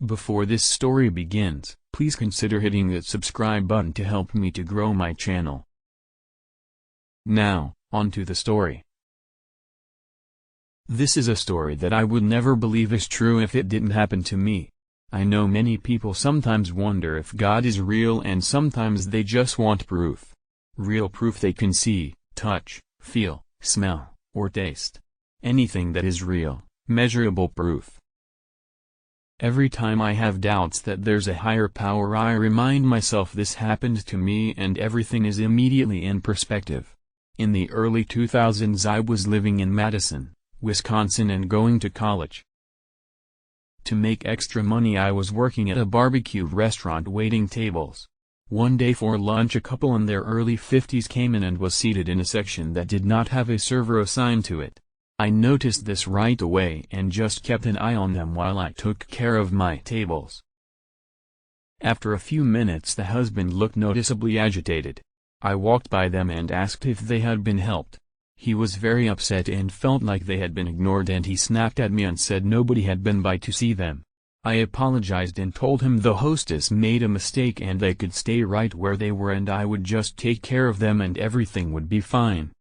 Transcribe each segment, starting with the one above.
Before this story begins, please consider hitting that subscribe button to help me to grow my channel. Now, on to the story. This is a story that I would never believe is true if it didn't happen to me. I know many people sometimes wonder if God is real, and sometimes they just want proof. Real proof they can see, touch, feel, smell, or taste. Anything that is real, measurable proof. Every time I have doubts that there's a higher power, I remind myself this happened to me, and everything is immediately in perspective. In the early 2000s I was living in Madison, Wisconsin, and going to college. To make extra money I was working at a barbecue restaurant waiting tables. One day for lunch a couple in their early 50s came in and was seated in a section that did not have a server assigned to it. I noticed this right away and just kept an eye on them while I took care of my tables. After a few minutes the husband looked noticeably agitated. I walked by them and asked if they had been helped. He was very upset and felt like they had been ignored, and he snapped at me and said nobody had been by to see them. I apologized and told him the hostess made a mistake and they could stay right where they were and I would just take care of them and everything would be fine.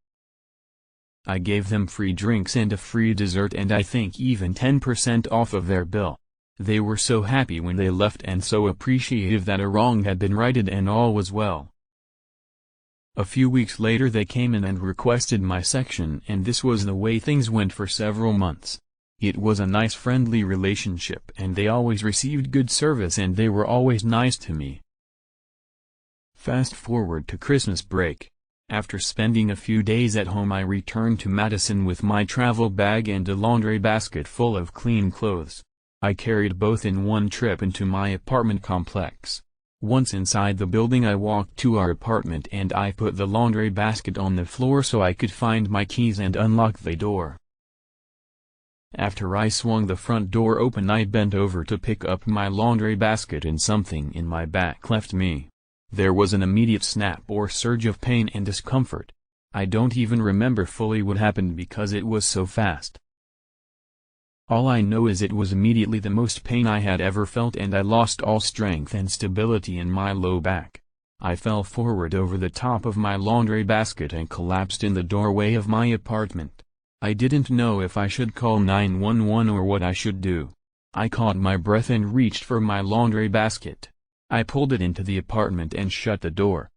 I gave them free drinks and a free dessert, and I think even 10% off of their bill. They were so happy when they left and so appreciative that a wrong had been righted and all was well. A few weeks later they came in and requested my section, and this was the way things went for several months. It was a nice friendly relationship and they always received good service and they were always nice to me. Fast forward to Christmas break. After spending a few days at home I returned to Madison with my travel bag and a laundry basket full of clean clothes. I carried both in one trip into my apartment complex. Once inside the building I walked to our apartment and I put the laundry basket on the floor so I could find my keys and unlock the door. After I swung the front door open I bent over to pick up my laundry basket and something in my back left me. There was an immediate snap or surge of pain and discomfort. I don't even remember fully what happened because it was so fast. All I know is it was immediately the most pain I had ever felt and I lost all strength and stability in my low back. I fell forward over the top of my laundry basket and collapsed in the doorway of my apartment. I didn't know if I should call 911 or what I should do. I caught my breath and reached for my laundry basket. I pulled it into the apartment and shut the door.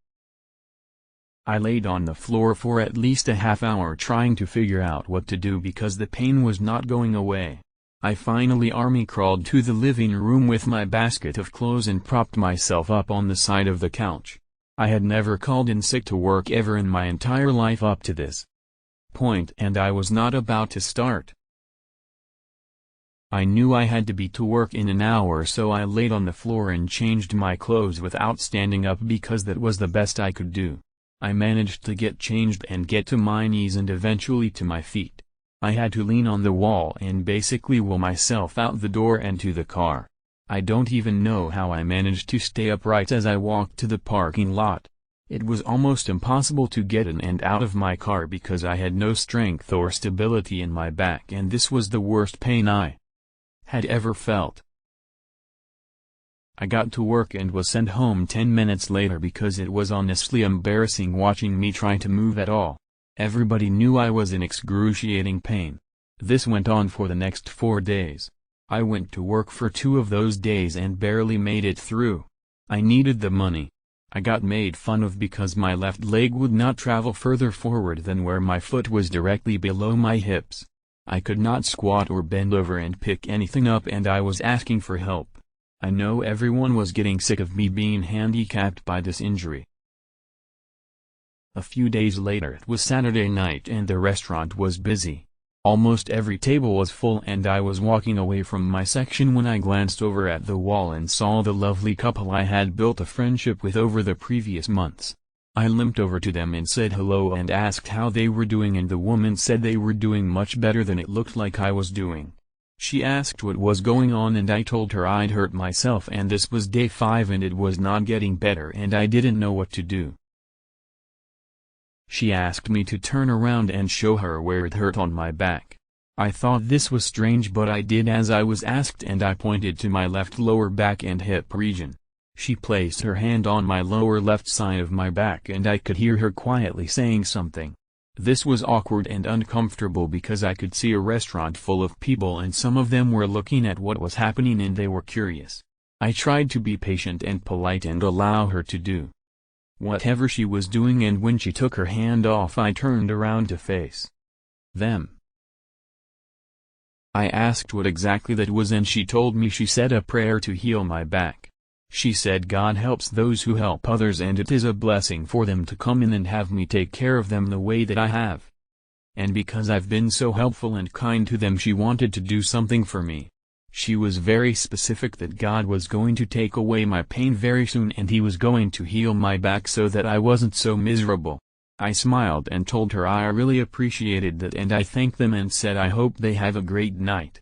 I laid on the floor for at least a half hour trying to figure out what to do because the pain was not going away. I finally army crawled to the living room with my basket of clothes and propped myself up on the side of the couch. I had never called in sick to work ever in my entire life up to this point, and I was not about to start. I knew I had to be to work in an hour, so I laid on the floor and changed my clothes without standing up because that was the best I could do. I managed to get changed and get to my knees and eventually to my feet. I had to lean on the wall and basically will myself out the door and to the car. I don't even know how I managed to stay upright as I walked to the parking lot. It was almost impossible to get in and out of my car because I had no strength or stability in my back, and this was the worst pain I had ever felt. I got to work and was sent home 10 minutes later because it was honestly embarrassing watching me try to move at all. Everybody knew I was in excruciating pain. This went on for the next 4 days. I went to work for 2 of those days and barely made it through. I needed the money. I got made fun of because my left leg would not travel further forward than where my foot was directly below my hips. I could not squat or bend over and pick anything up, and I was asking for help. I know everyone was getting sick of me being handicapped by this injury. A few days later it was Saturday night and the restaurant was busy. Almost every table was full and I was walking away from my section when I glanced over at the wall and saw the lovely couple I had built a friendship with over the previous months. I limped over to them and said hello and asked how they were doing, and the woman said they were doing much better than it looked like I was doing. She asked what was going on and I told her I'd hurt myself and this was day 5 and it was not getting better and I didn't know what to do. She asked me to turn around and show her where it hurt on my back. I thought this was strange, but I did as I was asked and I pointed to my left lower back and hip region. She placed her hand on my lower left side of my back and I could hear her quietly saying something. This was awkward and uncomfortable because I could see a restaurant full of people and some of them were looking at what was happening and they were curious. I tried to be patient and polite and allow her to do whatever she was doing, and when she took her hand off I turned around to face them. I asked what exactly that was and she told me she said a prayer to heal my back. She said God helps those who help others and it is a blessing for them to come in and have me take care of them the way that I have. And because I've been so helpful and kind to them, she wanted to do something for me. She was very specific that God was going to take away my pain very soon and he was going to heal my back so that I wasn't so miserable. I smiled and told her I really appreciated that and I thanked them and said I hope they have a great night.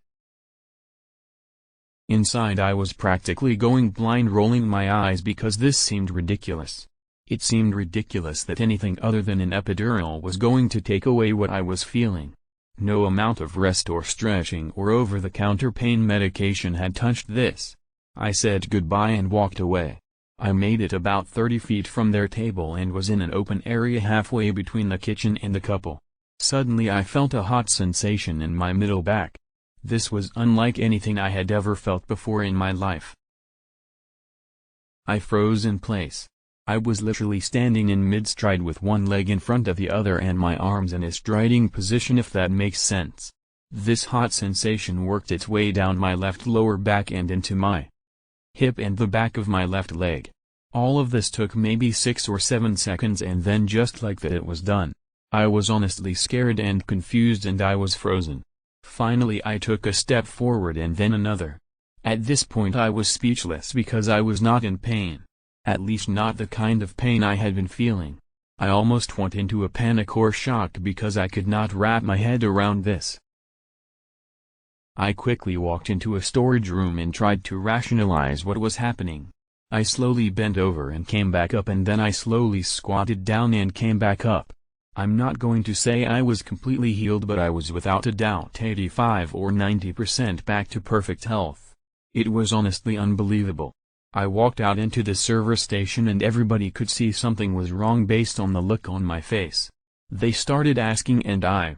Inside I was practically going blind, rolling my eyes because this seemed ridiculous. It seemed ridiculous that anything other than an epidural was going to take away what I was feeling. No amount of rest or stretching or over-the-counter pain medication had touched this. I said goodbye and walked away. I made it about 30 feet from their table and was in an open area halfway between the kitchen and the couple. Suddenly I felt a hot sensation in my middle back. This was unlike anything I had ever felt before in my life. I froze in place. I was literally standing in mid-stride with one leg in front of the other and my arms in a striding position, if that makes sense. This hot sensation worked its way down my left lower back and into my hip and the back of my left leg. All of this took maybe 6 or 7 seconds and then just like that it was done. I was honestly scared and confused and I was frozen. Finally I took a step forward and then another. At this point I was speechless because I was not in pain. At least not the kind of pain I had been feeling. I almost went into a panic or shock because I could not wrap my head around this. I quickly walked into a storage room and tried to rationalize what was happening. I slowly bent over and came back up and then I slowly squatted down and came back up. I'm not going to say I was completely healed, but I was without a doubt 85 or 90% back to perfect health. It was honestly unbelievable. I walked out into the service station and everybody could see something was wrong based on the look on my face. They started asking and I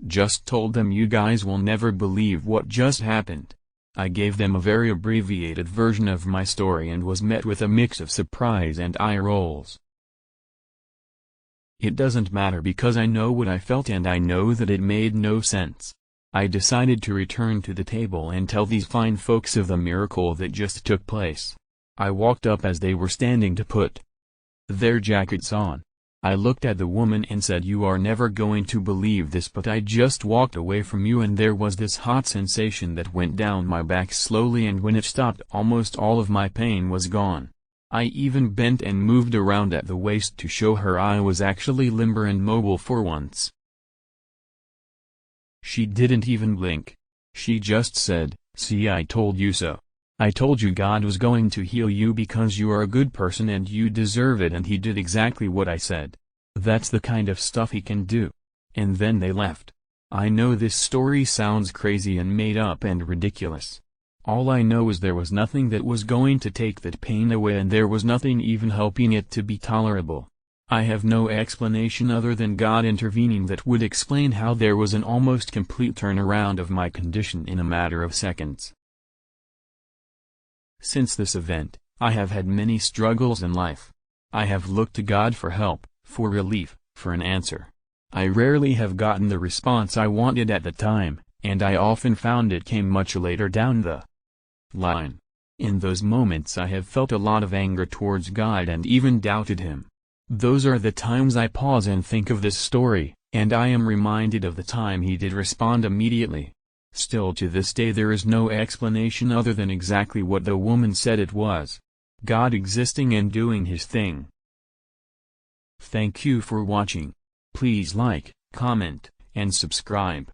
just told them, you guys will never believe what just happened. I gave them a very abbreviated version of my story and was met with a mix of surprise and eye rolls. It doesn't matter because I know what I felt and I know that it made no sense. I decided to return to the table and tell these fine folks of the miracle that just took place. I walked up as they were standing to put their jackets on. I looked at the woman and said, you are never going to believe this, but I just walked away from you and there was this hot sensation that went down my back slowly, and when it stopped almost all of my pain was gone. I even bent and moved around at the waist to show her I was actually limber and mobile for once. She didn't even blink. She just said, see, I told you so. I told you God was going to heal you because you are a good person and you deserve it, and he did exactly what I said. That's the kind of stuff he can do. And then they left. I know this story sounds crazy and made up and ridiculous. All I know is there was nothing that was going to take that pain away and there was nothing even helping it to be tolerable. I have no explanation other than God intervening that would explain how there was an almost complete turnaround of my condition in a matter of seconds. Since this event, I have had many struggles in life. I have looked to God for help, for relief, for an answer. I rarely have gotten the response I wanted at the time, and I often found it came much later down the line. In those moments I have felt a lot of anger towards God and even doubted him. Those are the times I pause and think of this story, and I am reminded of the time he did respond immediately. Still to this day there is no explanation other than exactly what the woman said it was. God existing and doing his thing. Thank you for watching. Please like, comment, and subscribe.